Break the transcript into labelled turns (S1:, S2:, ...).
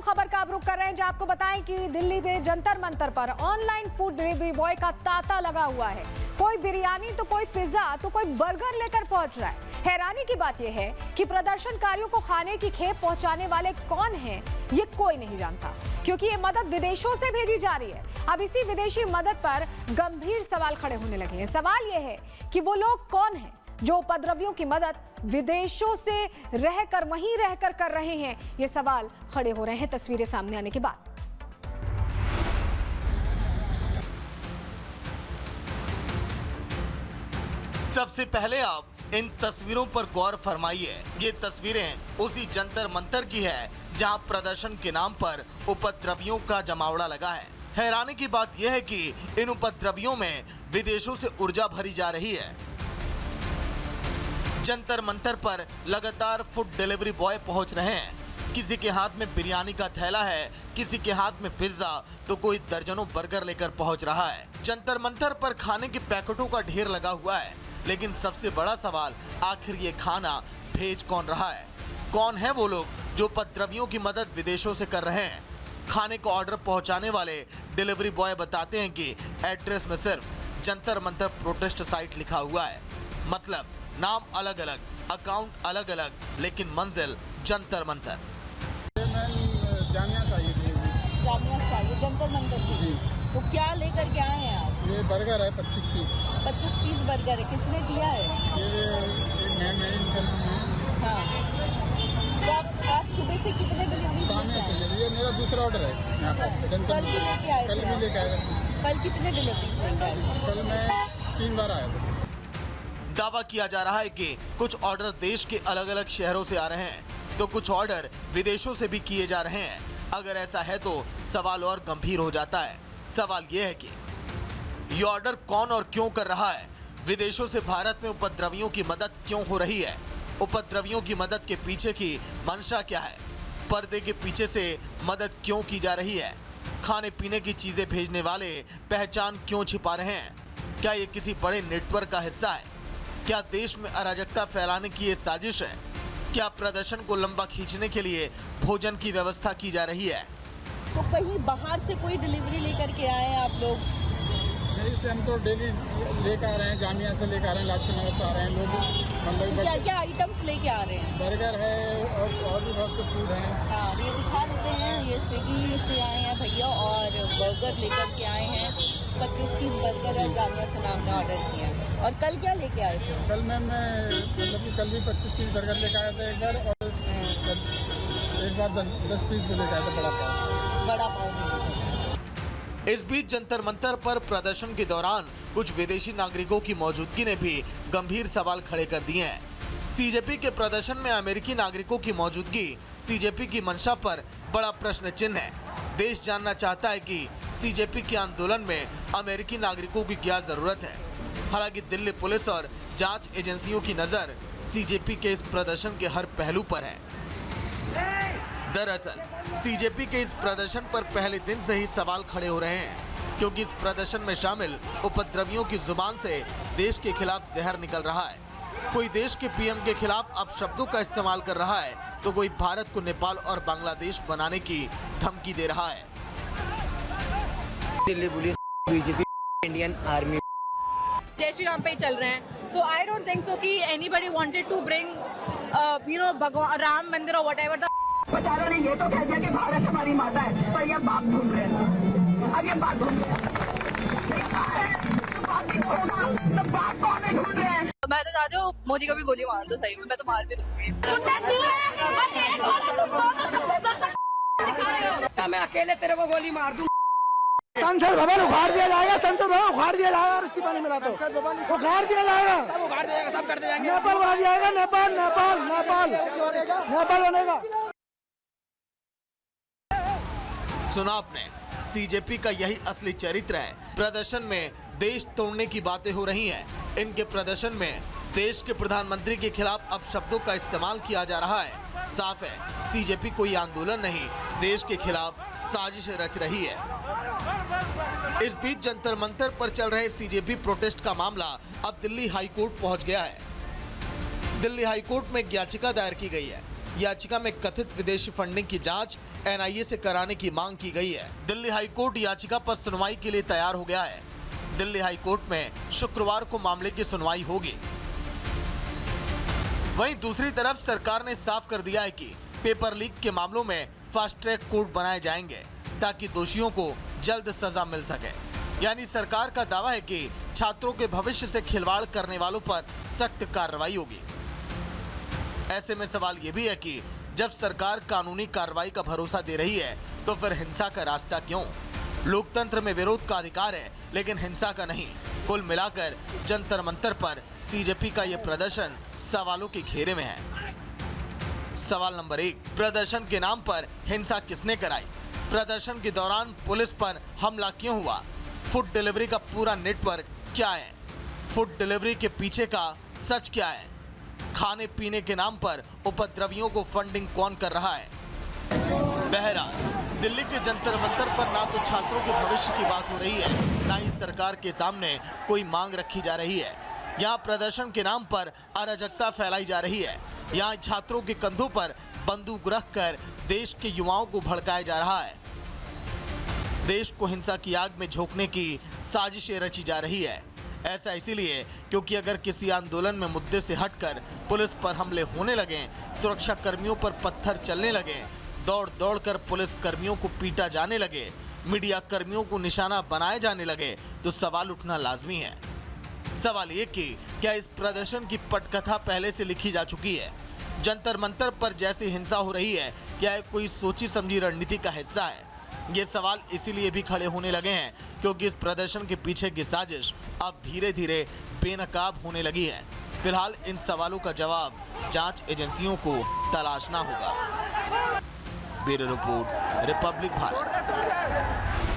S1: खबर का आप रुख कर रहे हैं, जहां आपको बताएं कि दिल्ली में जंतर मंतर पर ऑनलाइन फूड डिलीवरी बॉय का तांता लगा हुआ है। कोई बिरयानी तो कोई पिज्जा तो कोई बर्गर लेकर पहुंच रहा है। हैरानी की बात यह है कि प्रदर्शनकारियों को खाने की खेप पहुंचाने वाले कौन हैं, ये कोई नहीं जानता, क्योंकि ये मदद विदेशों से भेजी जा रही है। अब इसी विदेशी मदद पर गंभीर सवाल खड़े होने लगे हैं। सवाल यह है कि वो लोग कौन हैं जो उपद्रवियों की मदद विदेशों से रहकर वहीं रहकर कर रहे हैं। ये सवाल खड़े हो रहे हैं तस्वीरें सामने आने के बाद।
S2: सबसे पहले आप इन तस्वीरों पर गौर फरमाइए। ये तस्वीरें उसी जंतर मंतर की है जहां प्रदर्शन के नाम पर उपद्रवियों का जमावड़ा लगा है। हैरानी की बात यह है कि इन उपद्रवियों में विदेशों से ऊर्जा भरी जा रही है। जंतर मंतर पर लगातार फूड डिलीवरी बॉय पहुंच रहे हैं। किसी के हाथ में बिरयानी का थैला है, किसी के हाथ में पिज्जा तो कोई दर्जनों बर्गर लेकर पहुंच रहा है। जंतर मंतर पर खाने के पैकेटों का ढेर लगा हुआ है, लेकिन सबसे बड़ा सवाल आखिर ये खाना भेज कौन रहा है? कौन है वो लोग जो उपद्रवियों की मदद विदेशों से कर रहे हैं? खाने को ऑर्डर पहुंचाने वाले डिलीवरी बॉय बताते हैं कि एड्रेस में सिर्फ जंतर मंतर प्रोटेस्ट साइट लिखा हुआ है। मतलब नाम अलग अलग, अकाउंट अलग अलग, लेकिन मंजिल जंतर मंतर।
S3: जामिया साहिब
S4: जंतर मंतर की।
S3: जी।
S4: तो क्या लेकर के आए हैं आप?
S3: ये बर्गर है 25 पीस।
S4: 25 पीस बर्गर है, किसने दिया है?
S3: ये मैम है इनकल में।
S4: हाँ, तो आप सुबह से कितने डिलीवरी?
S3: सामने से ये मेरा दूसरा ऑर्डर है यहाँ पर।
S4: कल भी लेके आए?
S3: कल भी लेके आया।
S4: कल कितने डिलीवरी लेके आए?
S3: कल मैं 3 बार आया था।
S2: दावा किया जा रहा है कि कुछ ऑर्डर देश के अलग अलग शहरों से आ रहे हैं, तो कुछ ऑर्डर विदेशों से भी किए जा रहे हैं। अगर ऐसा है तो सवाल और गंभीर हो जाता है। सवाल यह है कि ये ऑर्डर कौन और क्यों कर रहा है? विदेशों से भारत में उपद्रवियों की मदद क्यों हो रही है? उपद्रवियों की मदद के पीछे की मंशा क्या है? पर्दे के पीछे से मदद क्यों की जा रही है? खाने पीने की चीजें भेजने वाले पहचान क्यों छिपा रहे हैं? क्या ये किसी बड़े नेटवर्क का हिस्सा है? क्या देश में अराजकता फैलाने की ये साजिश है? क्या प्रदर्शन को लंबा खींचने के लिए भोजन की व्यवस्था की जा रही है?
S4: तो कहीं बाहर से कोई डिलीवरी लेकर के आए हैं आप लोग?
S3: नहीं, से हम तो डेली लेकर आ रहे हैं, जामिया से लेकर आ रहे हैं, लाजपत नगर से आ रहे हैं लोग। मतलब
S4: क्या क्या आइटम्स लेके आ रहे हैं?
S3: बर्गर है और भी बहुत से फूड हैं।
S4: हाँ, ये दिखा देते हैं। ये स्विगी से आए हैं भैया और बर्गर लेकर के आए हैं। 25 पीस बर्गर है, जामिया से नाम ने ऑर्डर किया। और कल क्या लेके आए थे?
S3: कल मैम मैं मतलब कि कल भी 25 पीस बर्गर लेकर आया था एक बार, और एक बार 10 पीस भी लेकर आया था बड़ा पाव।
S2: इस बीच जंतर मंतर पर प्रदर्शन के दौरान कुछ विदेशी नागरिकों की मौजूदगी ने भी गंभीर सवाल खड़े कर दिए हैं। सीजेपी के प्रदर्शन में अमेरिकी नागरिकों की मौजूदगी सीजेपी की मंशा पर बड़ा प्रश्न चिन्ह है। देश जानना चाहता है कि सीजेपी के आंदोलन में अमेरिकी नागरिकों की क्या जरूरत है। हालांकि दिल्ली पुलिस और जांच एजेंसियों की नजर सीजेपी के इस प्रदर्शन के हर पहलू पर है। दरअसल सीजेपी के इस प्रदर्शन पर पहले दिन से ही सवाल खड़े हो रहे हैं, क्योंकि इस प्रदर्शन में शामिल उपद्रवियों की जुबान से देश के खिलाफ जहर निकल रहा है। कोई देश के पीएम के खिलाफ अपशब्दों का इस्तेमाल कर रहा है, तो कोई भारत को नेपाल और बांग्लादेश बनाने की धमकी दे रहा है।
S5: Delhi police, BJP, Indian army
S6: जय श्री राम पे ही चल रहे हैं। तो आई डोंट थिंक सो कि एनीबडी वांटेड टू ब्रिंग भगवान राम मंदिर और व्हाटएवर।
S7: बेचारों ने ये तो कह दिया कि भारत हमारी माता है, पर ये बाप ढूंढ रहे हैं। अब ये बात ढूंढ रहे हैं, तो बात कौन है ढूंढ रहे हैं?
S6: मैं तो चाहती हूँ मोदी को भी गोली मार दो, सही में मैं तो मार भी दूंगी।
S7: मैं अकेले तेरे को गोली मार दूं।
S8: संसद भवन उखाड़ दिया जाएगा, संसद भवन उखाड़ दिया जाएगा और इस्तीफा नहीं मिला तो उखाड़ दिया जाएगा,
S7: सब उखाड़ देगा, सब कर देंगे।
S8: नेपाल उखाड़ दिया जाएगा, नेपाल बनेगा।
S2: सुना आपने, सीजेपी का यही असली चरित्र है। प्रदर्शन में देश तोड़ने की बातें हो रही हैं। इनके प्रदर्शन में देश के प्रधानमंत्री के खिलाफ अपशब्दों का इस्तेमाल किया जा रहा है। साफ है, सीजेपी कोई आंदोलन नहीं, देश के खिलाफ साजिश रच रही है। इस बीच जंतर मंतर पर चल रहे सीजेपी प्रोटेस्ट का मामला अब दिल्ली हाईकोर्ट पहुंच गया है। दिल्ली हाईकोर्ट में एक याचिका दायर की गई है। याचिका में कथित विदेशी फंडिंग की जांच एनआईए से कराने की मांग की गई है। दिल्ली हाई कोर्ट याचिका पर सुनवाई के लिए तैयार हो गया है। दिल्ली हाई कोर्ट में शुक्रवार को मामले की सुनवाई होगी। वहीं दूसरी तरफ सरकार ने साफ कर दिया है कि पेपर लीक के मामलों में फास्ट ट्रैक कोर्ट बनाए जाएंगे ताकि दोषियों को जल्द सजा मिल सके। यानी सरकार का दावा है कि छात्रों के भविष्य से खिलवाड़ करने वालों पर सख्त कार्रवाई होगी। ऐसे में सवाल ये भी है कि जब सरकार कानूनी कार्रवाई का भरोसा दे रही है तो फिर हिंसा का रास्ता क्यों? लोकतंत्र में विरोध का अधिकार है लेकिन हिंसा का नहीं। कुल मिलाकर जंतर मंतर पर सीजेपी का यह प्रदर्शन सवालों के घेरे में है। सवाल नंबर 1, प्रदर्शन के नाम पर हिंसा किसने कराई? प्रदर्शन के दौरान पुलिस पर हमला क्यों हुआ? फूड डिलीवरी का पूरा नेटवर्क क्या है? फूड डिलीवरी के पीछे का सच क्या है? खाने पीने के नाम पर उपद्रवियों को फंडिंग कौन कर रहा है? बहरहाल दिल्ली के जंतर मंतर पर ना तो छात्रों के भविष्य की बात हो रही है, ना ही सरकार के सामने कोई मांग रखी जा रही है। यहाँ प्रदर्शन के नाम पर अराजकता फैलाई जा रही है। यहाँ छात्रों के कंधों पर बंदूक रखकर देश के युवाओं को भड़काया जा रहा है। देश को हिंसा की आग में झोंकने की साजिशें रची जा रही है। ऐसा इसीलिए क्योंकि अगर किसी आंदोलन में मुद्दे से हटकर पुलिस पर हमले होने लगे, सुरक्षा कर्मियों पर पत्थर चलने लगे, दौड़ दौड़ कर पुलिस कर्मियों को पीटा जाने लगे, मीडिया कर्मियों को निशाना बनाए जाने लगे, तो सवाल उठना लाजमी है। सवाल ये कि क्या इस प्रदर्शन की पटकथा पहले से लिखी जा चुकी है? जंतर मंतर पर जैसी हिंसा हो रही है, क्या यह कोई सोची समझी रणनीति का हिस्सा है? ये सवाल इसीलिए भी खड़े होने लगे हैं क्योंकि इस प्रदर्शन के पीछे की साजिश अब धीरे धीरे बेनकाब होने लगी है। फिलहाल इन सवालों का जवाब जांच एजेंसियों को तलाशना होगा। Bureau report, Republic Bharat.